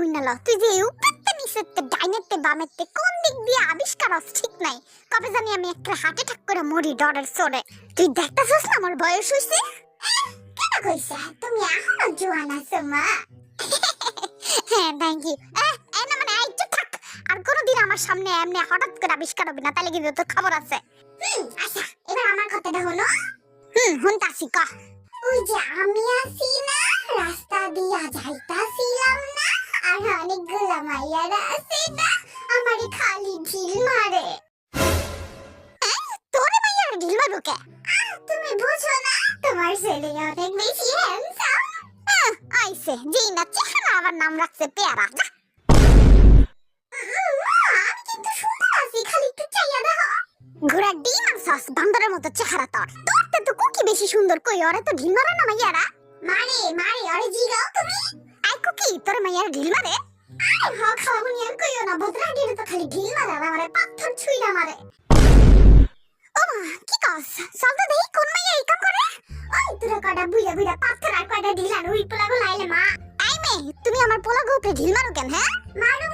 হুইনাল তুই যে উপরতে নিচেতে ডাইনেতে বামেতে কোন দিক দিয়ে আবিষ্কার ঠিক নাই কবে জানি আমি একটা হার্ট অ্যাটাক করে মরি ডরের চোরে তুই দেখতাছস না আমার বয়স হইছে কেন কইছা তুমি এখনো জোয়ান আছো মা হ্যাঁ থ্যাংক ইউ না মানে এই চুপ থাক আর কোনদিন আমার সামনে এমনি হঠাৎ করে আবিষ্কার হবে না তাহলে কিন্তু তোর খবর আছে আচ্ছা এবার আমার কথাটা হলো হুনতাছি ক ওই যে আমি আছি না রাস্তা দিয়া যাইতাছিলাম না আর অনেকগুলা মাইয়ারা আছে না আমারে খালি ঢিল মারে তোরে মাইয়ারা ঢিল মারবো কে তুমি বুঝো না তোমার ছেলে অনেক বেশি হ্যান্ডসাম আইছে যেই না চেহারা আবার নাম রাখছে পেয়ারা যা আমি কিন্তু সুন্দর আছি খালি একটু চাইয়া দেখো ঘোড়া ডিম আর সস বান্দরের মতো চেহারা তোর তোরতে তো কুকি বেশি সুন্দর কই ওরে তো ঢিল মারে না মাইয়ারা মারে মারে ওরে জিগাও তুমি আই কুকি তোর মাইয়ারা ঢিল মারে আরে হ খাওনি আর কইও না বদরা ডিরে তো খালি ঢিল মারে আর আমারে পাথর ছুঁইলা মারে ও কি কস চল তো দেখি কোন মাইয়া এই কাম করে ওই তোরা কটা বুইলা বুইলা পাথর আর কয়টা ঢিল আর উই পোলা গো লাইলে মা আই মে তুমি আমার পোলা গো উপরে ঢিল মারো কেন হ্যাঁ মারুম